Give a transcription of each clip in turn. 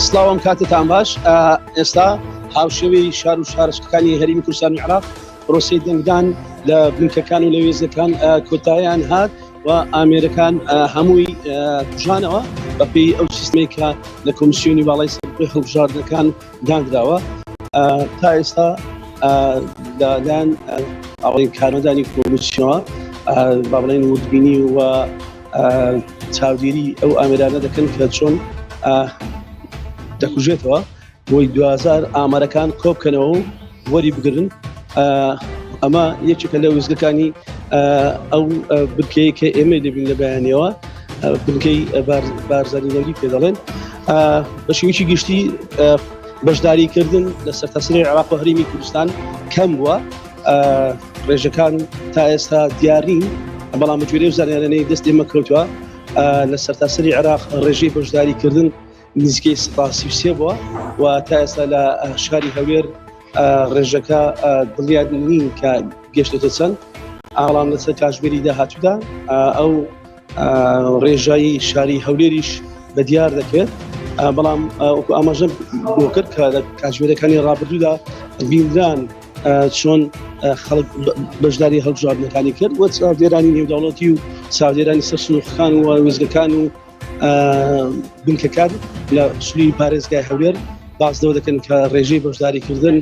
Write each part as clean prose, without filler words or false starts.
سڵاوم کاتتان باش. ئێستا هاوشێوەی شار و شارستەکانی هەرێمی کوردستانی عێراق پرۆسەی دەنگدان لە بنکەکان و لە وێزەکان کۆتاییان هات و ئامێرەکان هەمووی کوژانەوە بەپێی ئەو سیستەمەی کە لە کۆمیسیۆنی باڵای سەرکردنی هەڵبژاردنەکان دانراوە. تا ئێستا لەلایەن ئاڵی کارمەندانی کۆمیسیۆنەوە با بڵێن وردبینی و چاودێری ئەو ئامێرانە دەکەن کە چۆن دەکوژێتەوە بۆی 2000 ئامارەکان کۆبکەنەوە و وەری بگرن. ئەمە یەکێکە لە وێزگەکانی ئەو بنکەیە کە ئێمە دەبین لە بەیانیەوە، بنکەی بارزانینەوەی پێ دەڵێن. بە شێوەیەکی گشتی بەشداریکردن لە سەرتاسەری عێراق و هەرێمی کوردستان کەم بووە. ڕێژەکان تا ئێستا دیارین، بەڵام بە جوێرەی زانیاریانەی دەست ئێمە کەوتووە لە سەرتاسەری عێراق ڕێژەی بەشداریکردن نزیکەی 33 بووە و تا ئێستا لە شاری هەولێر ڕێژەکە دڵیان نین کە گەشتێتە چەند. ئاڵام لەسەر کاتژمێری داهاتوودا ئەو ڕێژایی شاری هەولێریش بە دیار دەکرێت، بەڵام وەکو ئاماژە بۆ کرد کە لە کاتژمێرەکانی ڕابردوودا بیندران چۆن خەڵک بەشداری هەڵبژاردنەکانی کرد و چاودێرانی نێودەوڵەتی و چاودێرانی سەر سنوورخان و وێزگەکان و بنکەکان لە سولوی پارێزگای هەولێر باسدەوە دەکەن کە ڕێژەی بەشداریکردن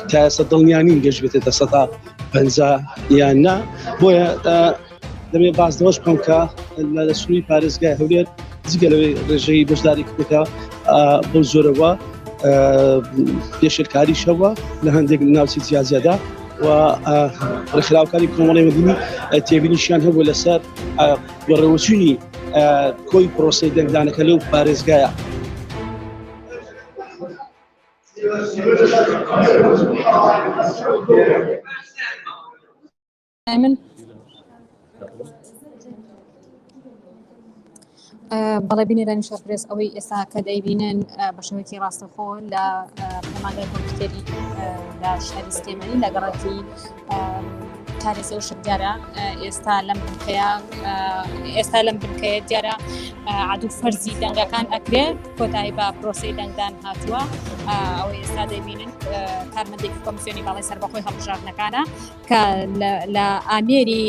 تا ئێستا دڵنیانین گەشت بێتێتە 150 یان نا. بۆیە دەبێت باسدەوەش بکەم کە لە سولوی پارێزگای هەولێر جگە لەوەی ڕێژەی بەشداریکردنەکە بۆ زۆرەوە پێشێرکاری شەوە لە هەندێک ناوچی جیازیادا و ڕێکخراوەکانی کۆمەڵی مەدنی تێبینیشیان هەبوو لەسەر وەڕێوەچوونی کۆی پرۆسەی دەنگدانەکە لەو پارێزگایە. بەڵێ بینێرانی شەپرس ئەوەی ئێستا کە دەیبینن بە شێوەیەکی ڕاستەخۆ لە پەیمانگای کۆمپیوتەری لە شاری سلێمانی لە گەڕەکی تاریسە و شەرجارە ئێستا لەم بنکەیە دیارە عەدو فەرزی دەنگەکان ئەکرێت کۆتایی بە پرۆسەی دەنگدان هاتووە. ئەوەی ئێستا دەیبینن کارمەندێکی کۆمیسیۆنی باڵای سەربەخۆی هەڵبژاردنەکانە کە لە ئامێری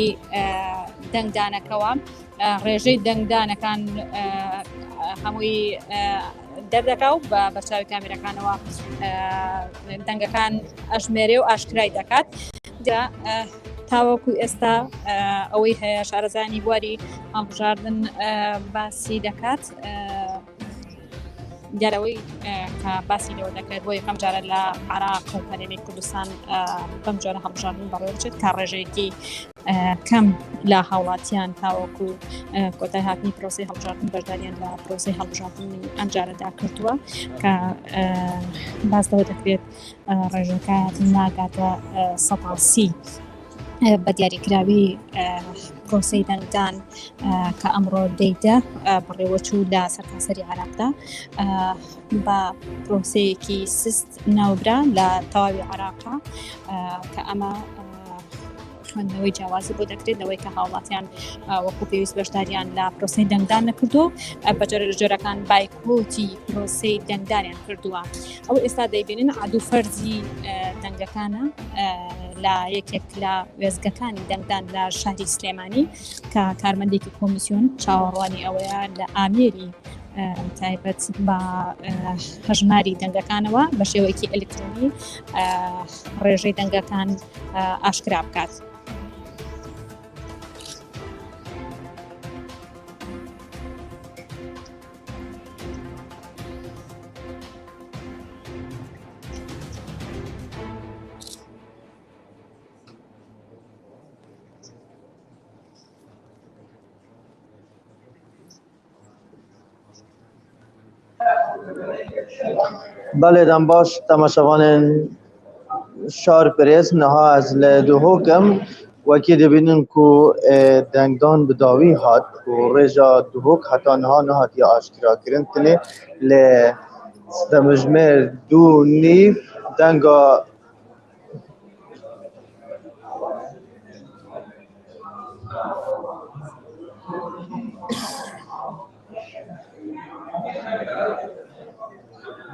دەنگدانەکەوە ڕێژەی دەنگدانەکان هەمووی دەردەکا و بە بەرچاوی کامێرەکانەوە دەنگەکان ئەژمێرێ و ئاشکرای دەکات. تاوەکو ئێستا ئەوەی هەیە شارەزانی بواری هەڵبژاردن باسی دەکات، دیارەوەی کە باسی لەوە دەکرێت بۆ یەکەم جارە لە عێراق و هەرێمی کوردستان بەم جۆرە هەڵبژاردن بەڕێوە بچێت کە ڕێژەیەکی کەم لە هاوڵاتیان تاوەکو کۆتای هاتنی پرۆسەی هەڵبژاردن بەشداریان لە پرۆسەی هەڵبژاردنی ئەم جارەدا کردووە کە باسەوە دەکرێت ڕێژەکە ناگاتە 130 بە دیاریکراوی پرۆسەی دەنگدان کە ئەمڕۆ دەیدە بەڕێوەچوو لە سەرتاسەری عێراقدا بە پرۆسەیەکی سست ناوبرا لە تەواوی عێراقا کە ئەمە خوێندنەوەی جیاوازی بۆ دەکرێت لەوەی کە هاوڵاتیان وەکو پێویست بەشداریان لە پرۆسەی دەنگدان نەکردو بە جۆرەکان بایکۆتی پرۆسەی دەنگدانیان کردووە. ئەو ئێستا دەیبینن عەدو فەرزی دەنگەکانە لە یەکێک لە وێزگەکانی دەنگدان لە شاری سلێمانی کە کارمەندێکی کۆمیسیۆن چاوەڕوانی ئەوەیە لە ئامێری تایبەت بە هەژماری دەنگەکانەوە بە شێوەیەکی ئەلکترۆنی ڕێژەی دەنگەکان ئاشکرا بکات. بله دم باش تماشاوان شار پرس نها از لدوهوکم وکی دبینن کو دنگدان بداوی هات و رجا دوهوک حتی نها یا آشکرا کرن تنه ل دمجمر دو نیف دنگا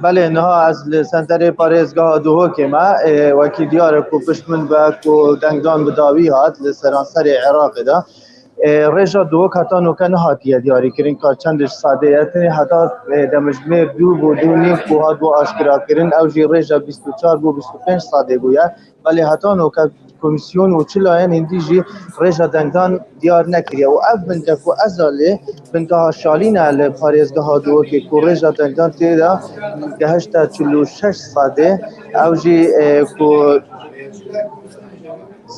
بله نها از سنتر پارێزگا دووهۆکێمە وەکی دیارە و پشت من بە و دەنگدان بداوی هات لە سەرانسەری عێراقدا ڕێژە دووەک هەتا نۆکە نەهاتیە دیاریکردن کا چەندش سادەیەتی هەتا دەمژمێر دوو بۆ دوو نیف بۆ هات بۆ ئاشکراکردن ئەو ژی ڕێژە 24 بۆ 25 سادێ بووە بەڵێ هەتا نۆکە کۆمیسیۆن و چلایەن هندیژی ڕێژە دەنگدان دیار نەکریە و ئەف بنکە و ئەزالێ بنکەها شالینە لە پارێزگەها دووەکێک و ڕێژە دەنگدان تێدا گەهشتە 46 سادێ ئەو ژی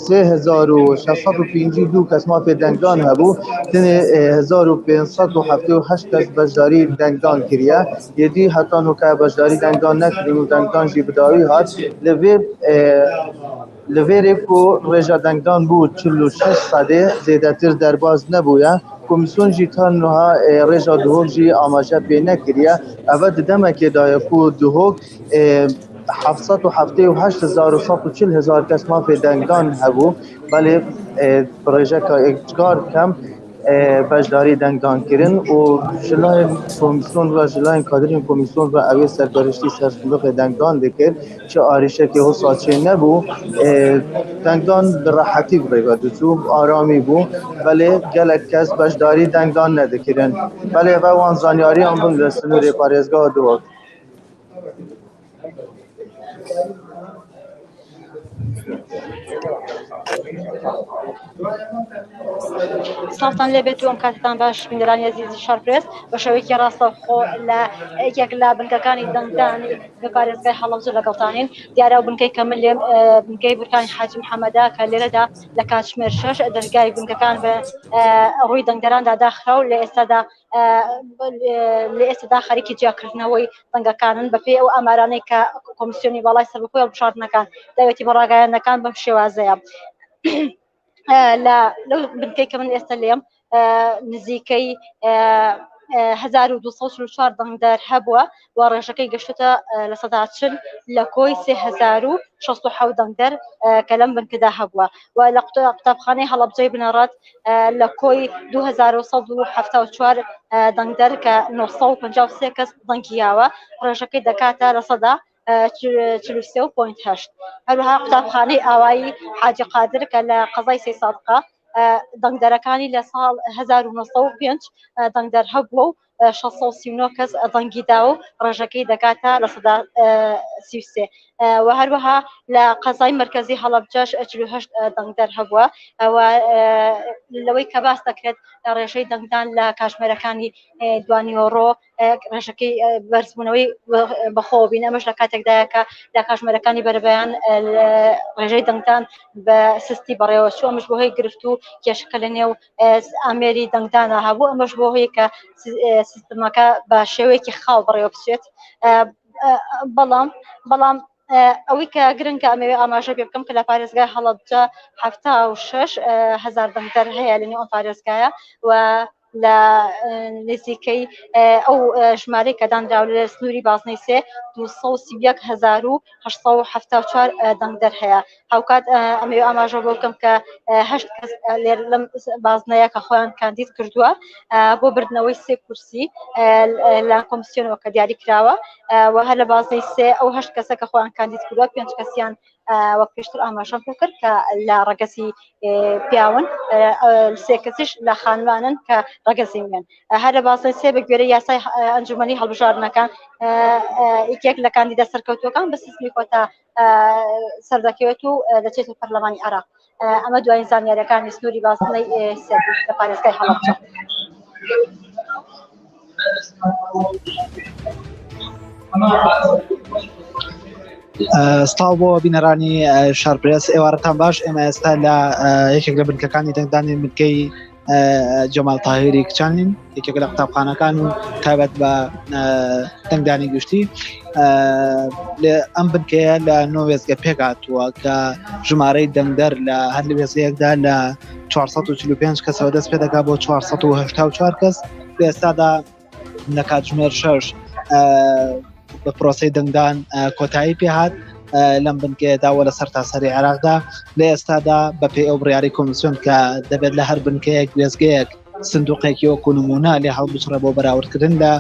3652 کەس مافێ دەنگدان هەبوو تنێ 1578 کەس بەشداری دەنگدان کریە یەدی هەتا نۆکە بەشداری دەنگدان نەکرین و دەنگدانژی بداوی هات لەوێرێک و ڕێژە دەنگدان بوو 46 سادێ زێدەتر دەرباز نەبووە کۆمیسیۆنژی تانها ڕێژە دووهۆکژی ئاماژە پێ نەکریە ئەوە دەمەکێدایە و دووهۆک 778,140 کەس مافێ دەنگدان هەبوو بەڵێ ڕێژەکە ئێجگار کەم بەشداری دەنگدانکردن و ژلایەن کۆمیسیۆن و ژلایەن کادرین کۆمیسیۆن و ئەوێ سەرپەرشتی سەرسندوقی دەنگدان دەکرد چه ئاریشەکی هەساچێ نەبوو دەنگدان بڕەحەتی بڕێوە دەچوو ئارامی بوو بەڵێ گەلێک کەس بەشداری دەنگدان نەدەکردن بەڵێ بە وان زانیاریان بوون لە سنووری پارێزگا دووەک ساڵتان لێبێت و ئەم کاتتان باش بینەرانی عەزیزی شارپرێس بە شێوەیەکی ڕاستەوخۆ لە یەکێک لە بنکەکانی دەنگدانی بە پارێزگای هەڵەبجە لەگەڵتانین دیارە و بنکەی کە من لێم بنکەی بورکانی حاجی محەممەدا کە لێرەدا لە کاتژمێر 6 دەرگای بنکەکان بە ڕووی دەنگدەراندا داخرا و لە ئێستادا خەریکی جیاکردنەوەی دەنگەکانن بەپێی ئەو ئامارانەی کە کۆمیسیۆنی باڵای سەربەخۆی هەڵبژاردنەکان داوێتی بە ڕاگەیاندنەکان بەم شێوازەیە لەو بنکەی کە من ئێستا لێم نزیکەی 1244 دەنگدار هەبووە و ڕێژەکەی گەشتە لە 140 لە کۆی 3067 دەنگدەر کە لەم بنکەدا هەبووە و لە قوتابخانەی هەڵەبجەی بنەڕەت لە کۆی 2174 دەنگدەر کە 953 کەس دەنگیاوە ڕێژەکەی دەکاتە لە 43.8 هەروەها قوتابخانەی ئاوایی حاجی قادر کە لە قەزای 3 سادقە دەنگدەرەکانی لە ساڵ 1905 دەنگدەر هەبووە و 639 کەس دەنگی داوە و ڕێژەکەی دەکاتە لە 33 و هەروەها لە قەزای مرکزی هەڵەبجەش 48 دەنگدەر هەبووە لەوەی کە باس دەکرێت ڕێژەی دەنگدان لە کاتژمێرەکانی دوانیۆڕۆ ڕێژەکەی بەرزبوونەوەی بەخۆبین ئەمەش لە کاتێکدایە کە لە کاتژمێرەکانی بەربەیان ڕێژەی دەنگدان بە سستی بەڕێوە چوو ئەمەش بۆ هۆی گرفت و کێشەکە لە نێو ئامێری دەنگدانە هەبوو ئەمەش بۆ هۆی کە سیستمەکە بە شێوەیەکی خاڵ بەڕێوە بچێت بەڵام ئەوەی کە گرنگە ئەمەوێ ئاماژە پێ بکەم کە لە پارێزگای هەڵەبجە 76,000 دەنگدەر هەیە لە نێو ئەم پارێزگایە و لە نزیکەی ئەو ژمارەی کە دانراوە لە سنووری بازنەی سێ 231,874 دەنگدەر هەیە هاوکات ئەمەوێ ئاماژە بۆ بکەم کە 8 کەس لەم بازنەیە کە خۆیان کاندید کردووە بۆ بردنەوەی 3 کورسی لە کۆمیسیۆنەوە کە دیاری کراوە و هەر لە بازنەی سێ ئەو 8 کەسە کە خۆیان کاندید کردووە 5 کەسیان وەک پێشتر ئاماژەم پێ کرد کە لە ڕەگەزی پیاون 3 کەسیش لە خانوانن کە ڕەگەزی وێن هەر لە بازنەی سێ بە گوێرەی یاسای ئەنجومەنی هەڵبژاردنەکان یەکێک لە کاندیدە سەرکەوتووەکان بە سیستمی کۆتا سەردەکەوێت و دەچێتە پەرلەمانی عێراق ئەمە دوایین زانیاریەکانی سنووری بازنەی سێ لە پارێزگای هەڵەبجە ستاو بۆ بینەرانی شارپرێس ئێوارەتان باش ئێمە ئێستا لە یەکێک لە بنکەکانی دەنگدانی بنکەی جەمال تاهیری کچانین یەکێک لە قوتابخانەکان و تایبەت بە دەنگدانی گشتی ئەم بنکەیە لە نۆ وێزگە پێکهاتووە کە ژمارەی دەنگدەر لە هەر لە وێزگەیەکدا لە 445 کەسەوە دەست پێ دەکات بۆ 484 کەس لە ئێستادا لە کاتژمێر 6 بە پرۆسەی دەنگدان کۆتایی پێهات لەم بنکەیەداوە لە سەر تاسەری عێراقدا لە ئێستادا بەپێی ئەو بڕیاری کۆمیسیۆن کە دەبێت لە هەر بنکەیەک وێزگەیەک سندوقێکی وەکو نمونە لێ هەڵبچڕە بۆ بەراوردکردن لە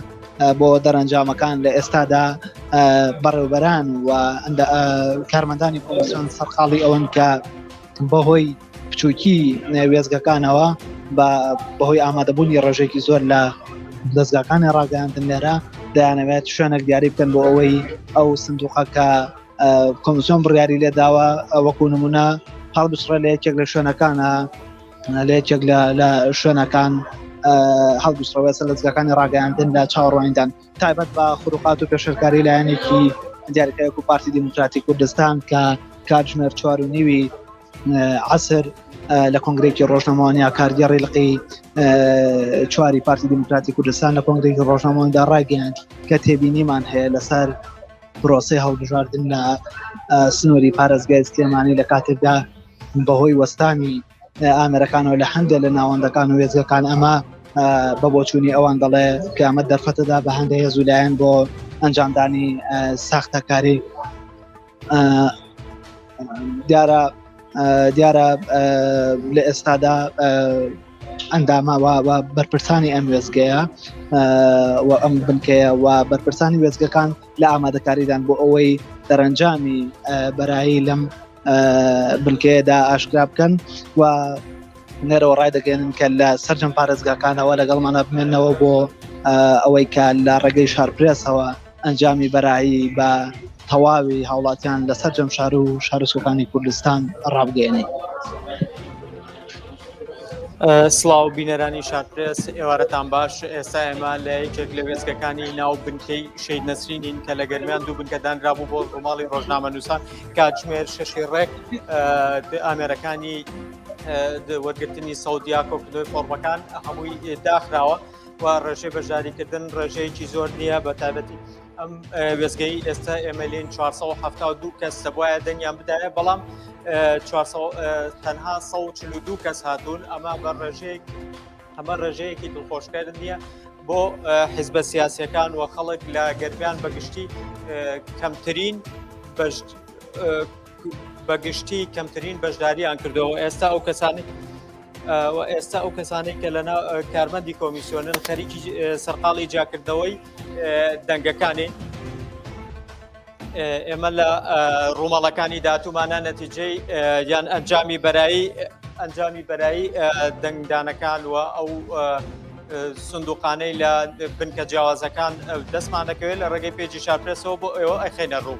بۆ دەرەنجامەکان لە ئێستادا بەڕێوبەران و کارمەندانی کۆمیسیۆن سەرقاڵی ئەوەن کە بەهۆی بچووکی وێزگەکانەوە بەهۆی ئامادەبوونی ڕێژێکی زۆر لە دەستگاکانی ڕاگەاندن لێرە دەیانەوێت شوێنێک دیاری بکەن بۆ ئەوەی ئەو سندوقە کە کۆمیسیۆن بڕیاری لێداوە وەکو نمونە هەڵبچڕێ لە یەکێک لە شوێنەکانە لە یەکێک لە شوێنەکان هەڵبچڕەوە سەر دەستگاکانی ڕاگەاندن لە چاوەڕوانیدان تایبەت بە خروقات و پێشەرکاری لایەنێکی دیاریکەیەک و پارتی دیموکراتی کوردستان کە کاتژمێر 4:30 عەسر لە کۆنگرێکی ڕۆژنامەوانیا کارگەڕی لقی 4 پارتی دیموکراتی کوردستان لە کۆنگرێکی ڕۆژنامەوانیدا ڕاگەیاند کە تێبینیمان هەیە لەسەر پرۆسەی هەڵبژاردن لە سنووری پارێزگای سلێمانی لە کاتێکدا بەهۆی وەستانی ئامێرەکانەوە لە هەندێک لە ناوەندەکان و وێزگەکان ئەمە بە بۆچوونی ئەوان دەڵێ کە ئەمە دەرفەتەدا بە هەندێک هێزولایەن بۆ ئەنجامدانی ساختەکاری دیارە لە ئێستادا ئەنداماوە بەرپرسانی ئەم وێزگەیە و ئەم بنکەیە و بەرپرسانی وێزگەکان لە ئامادەکاریدان بۆ ئەوەی دەرەنجامی بەرایی لەم بنکەیەدا ئاشکرا بکەن و نێرەوە ڕای دەگەێنن کە لە سەرجەم پارێزگاکانەوە لەگەڵمانە بمێنەوە بۆ ئەوەی کە لە ڕێگەی شارپرێسەوە ئەنجامی بەرایی بە تەواوی هاوڵاتیان لە سەرجەم شار و شارۆچکەکانی کوردستان ڕابگەێنێ. سڵاو بینەرانی شارپرێس، ئێوارەتان باش. ئێستا ئێمە لە یەکێک لە وێزگەکانی ناو بنکەی شەید نەسرینین کە لە گەرمیان دوو بنکەدانرابوو بۆ ڕۆماڵی ڕۆژنامە نووسان کاتژمێر 6 ڕێک ئامێرەکانی وەرگرتنی سەودیا کۆکردنەوەی فۆرمەکان هەمووی داخراوە و ڕێژەی بەشداریکردن ڕێژەیەکی زۆر نییە بە تایبەتی ئەم وێزگەی ئێستا ئێمە لێن 472 کەس دەبواە دەنگیان بدایە بەڵام تەنها 142 کەس هاتوون. ئەمە ڕێژەیەکی دڵخۆشکردن نییە بۆ حیزبە سیاسیەکان و خەڵک لە گەرمیان بەگشتی کەمترین بەشداریان کردەوە. ئێستا ئەو کەسانی کە لەناو کارمەندی کۆمیسیۆنن خەریکی سەرقاڵی جاکردەوەی دەنگەکانی ئێمە لە ڕوومەڵەکانی داهاتوومانە نەتیجەی یان ئەنجامی بەرایی دەنگدانەکان و ئەو سندوقانەی لە بنکە جیاوازەکان دەستمان دەکەوێت لە ڕێگەی پێجی شارپرێسەوە بۆ ئێوە ئەخێنە ڕوو.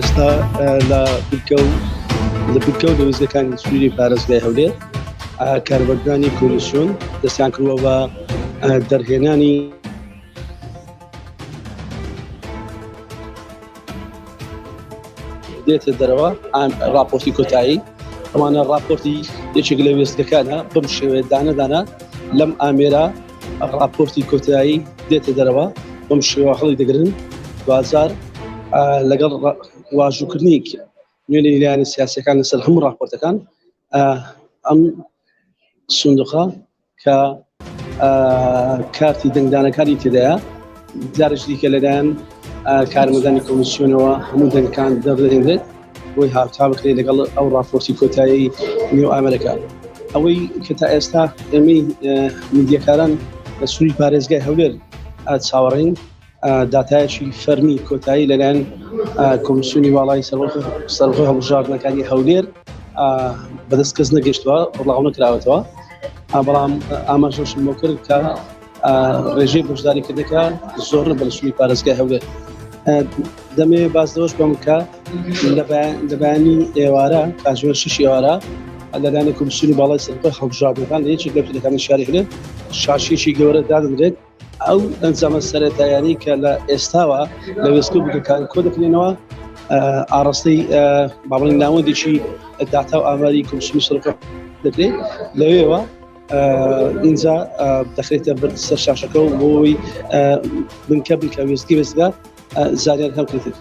ئێستا لە بنکە و لە وێزگەکانی سووری پارێزگای هەولێر کاربەردانی کۆمیسیۆن دەستیان کردووە بە دەرهێنانی دێتە دەرەوە راپۆرتی کۆتایی. ئەمانە راپۆرتی یەکێک لە وێستگەکانە بەم شێوەیە دانەدانا لەم ئامێرە راپۆرتی کۆتایی دێتە دەرەوە بەم شێوە هەڵی دەگرن دوزار لەگەڵ واژووکردنی نوێنەی لایەنە سیاسەکان لەسەر هەموو راپۆرتەکان ئەم سندوقە کە کارتی دەنگدانەکانی تێدایە جارش دیکە لەلایەن کارمەندانی کۆمیسیۆنەوە هەموو دەنگەکان دەردەهێنرێت بۆی هاوتا بکرێت لەگەڵ ئەو راپۆرتی کۆتایی نێو ئامەرەکان ئەوەی کە تا ئێستا ئێمەی میدیەکاران لە سووری پارێزگای هەولێر چاوەڕین داتایەکی فەرمی کۆتایی لەلایەن کۆمیسیۆنی باڵای سەرۆکی هەڵبژاردنەکانی هەولێر بەدەست کەس نەگەشتووە بڵاو نەکراوەتەوە بەڵام ئاماژەشم بۆ کرد کە ڕێژەی بەشداریکردنەکە زۆر بە لە سووری پارێزگای هەولێر دەمێ بازدەوەش بەم کە لە بەیانی ئێوارە کاتژمێر 6 ئێوارە لەلایەن کۆمیسیۆنی باڵای سەرۆکی هەڵبژاردنەکان لە یەکێک لە پلەکانی شاری هەولێر شاشێکی گەورە دادەنرێت ئەو ئەنجامە سەرەتاییانی کە لە ئێستاوە لە وێستگە بووکەکان کۆ دەکرێنەوە ئاڕاستەی بابڵین ناوەندێکی داتا و ئاماری کۆمیسیۆنی سەرۆکی دەکرێت لەوێەوە اینجا دەخرێتە سەر شاشەکە و بۆی بنکە وێستگی وێستگا زانیار هەڵکرێت.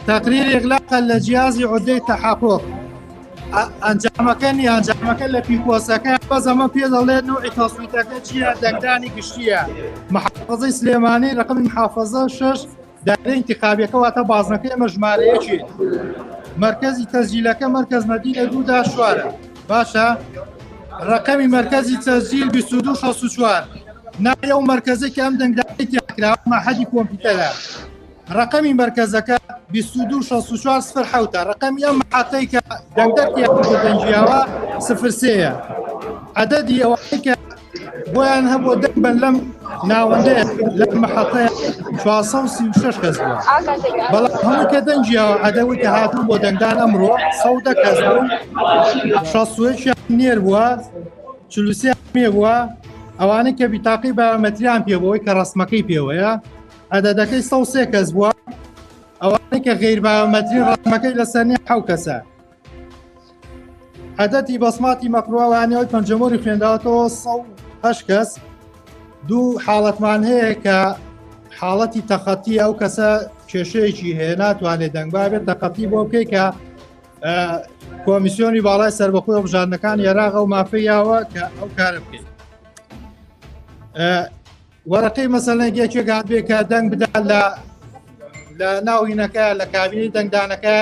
تقرير إغلاق الجهاز عدي تحقق أنجامك اللي في كوسكا بزمان في ظل نوع تصويتك جهة دقداني قشتية محافظة سليماني رقم محافظة 6 دائرة انتخابية كواتا بازنكية مجمالية شيء مركزي تسجيلك مركز مدينة دودا شوارع باشا رقم مركزي تسجيل بسودو شخص شوار نايو مركزي كام دقداني تحقق مع حد كمبيوتر رقمي مركزك بسودو شخص شوار 0 حوتا رقمي أم حطيك دقدك يا دنجياوا 0 سيا عددي أوعيك بوان هبو دقبا لم ناونده لم حطيك شواصوسي وشش كذبوا بلا هم كدنجياوا عدوي كهاتو بو دقدان أمرو صودا كذبوا شخصوش نير بوا چلوسي عمي بوا أواني كبتاقي بامتريان بيبوي كرسمكي بيويا عددكي صوصي كذبوا أواني كغير بامترين رسمكي لسانية حوكسا عددي بصماتي مقروعة وعني أود من جمهوري خينداتو صو هشكس دو حالة معنى كحالتي تخطي أو كسا كشيشي هينات وعني دنبابي تخطي بوكي كا كوميسيوني بالاي سربخوي وبجانكان يراغ وما فيها أو كاربكي ورقي مثلا جيتشي قاعد بيك دنگ بدأ لە ناوینەکە لە کابینی دەنگدانەکە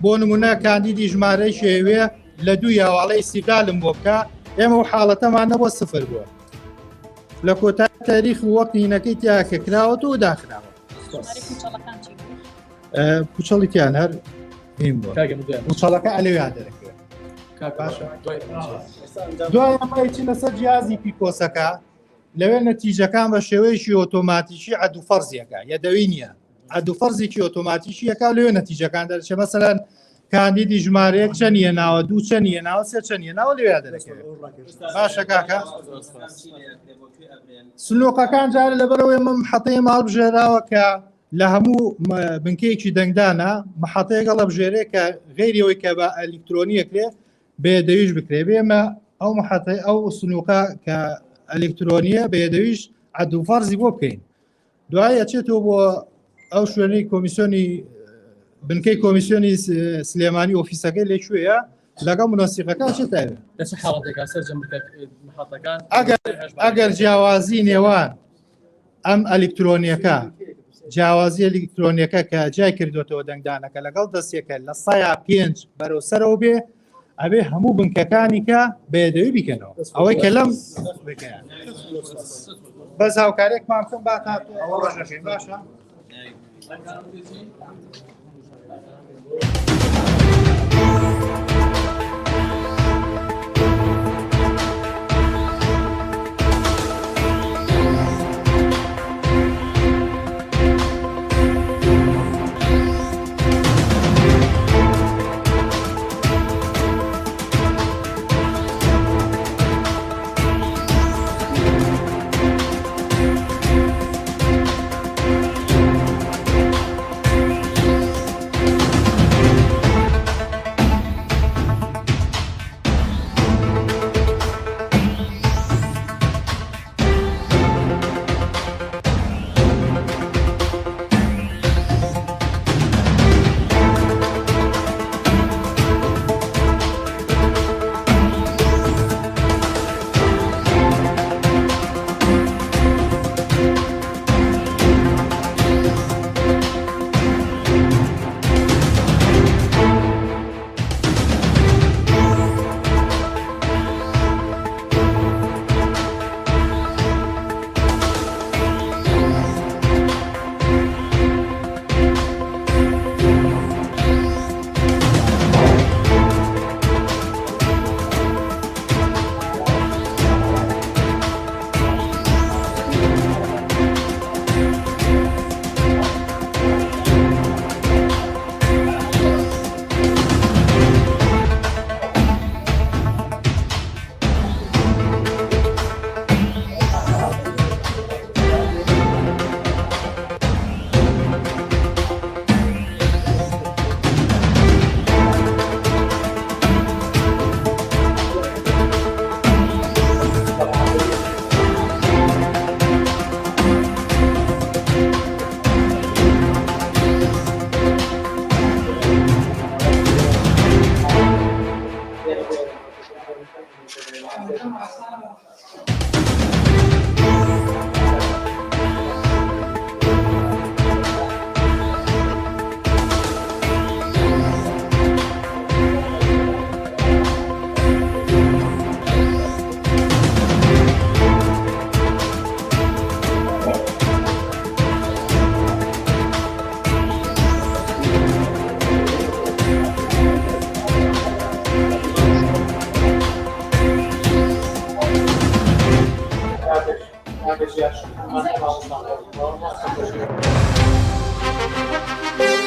بۆ نمونە کاندیدی ژمارەی شێوێ لە دوو یاواڵەی استیقلالم بۆ بکە ئێمە و حاڵەتەمان نەبووە 0 بووە لە کۆتایی تاریخ و وەقتینەکەی تیاکە کراوەت و داخراوە پوچەڵیتیان هەر پوچەڵەکە ئەلێویان دەرەکەوێت دوای ئەمەیچی لەسەر جیازی پیکۆسەکە لەوێ نەتیجەکان بە شێوەیەکی ئۆتۆماتیکی عەدو فەرزیەکە یەدەوی نییە عەدو فەرزێکی ئۆتۆماتیکیەکە لەوێ نەتیجەکان دەرچێت مەسەلەن کاندیدی ژمارەیەک چەندیە ناوە دوو چەندیە ناوە سێ چەندیە ناوە لەوێ دەرەکەوێت باشە کاکە سلۆقەکان جارە لەبەرەوەی من محەتەیە هەڵبژێراوە کە لە هەموو بنکەیەکی دەنگدانە محەتەیەک هەڵبژێرێ کە غەیرەوەی کە بە ئەلکترۆنیەکرێ بێدەویش بکرێ بێمە ئەو محەتەی ئەو سنووقە کە ئەلکترۆنیە بێدەویش عەدو فەرزی بۆ بکەین دوای ئەچێتەوە بۆ ئەو شوێنەی کۆمیسیۆنی بنکەی کۆمیسیۆنی سلێمانی ئۆفیسەکەی لێکوێیە لەگەڵ منۆسیقەکان چ تاوێ لە چه حاڵەتێکا سەرجەم بکات محەڵەکان ئەگەر جیاوازی نێوان ئەم ئەلکترۆنیەکە جیاوازی ئەلکترۆنیەکە کە جای کردوێتەوە دەنگدانەکە لەگەڵ دەستێکە لە 105 بەرەو سەرەوە بێ ئەبێ هەموو بنکەکانی کە بێدەوی بیکەنەوە ئەوەی کە لەم بەس هاوکارێکمان بکەم با ئەوە ڕۆژەکەین باشە Thank you.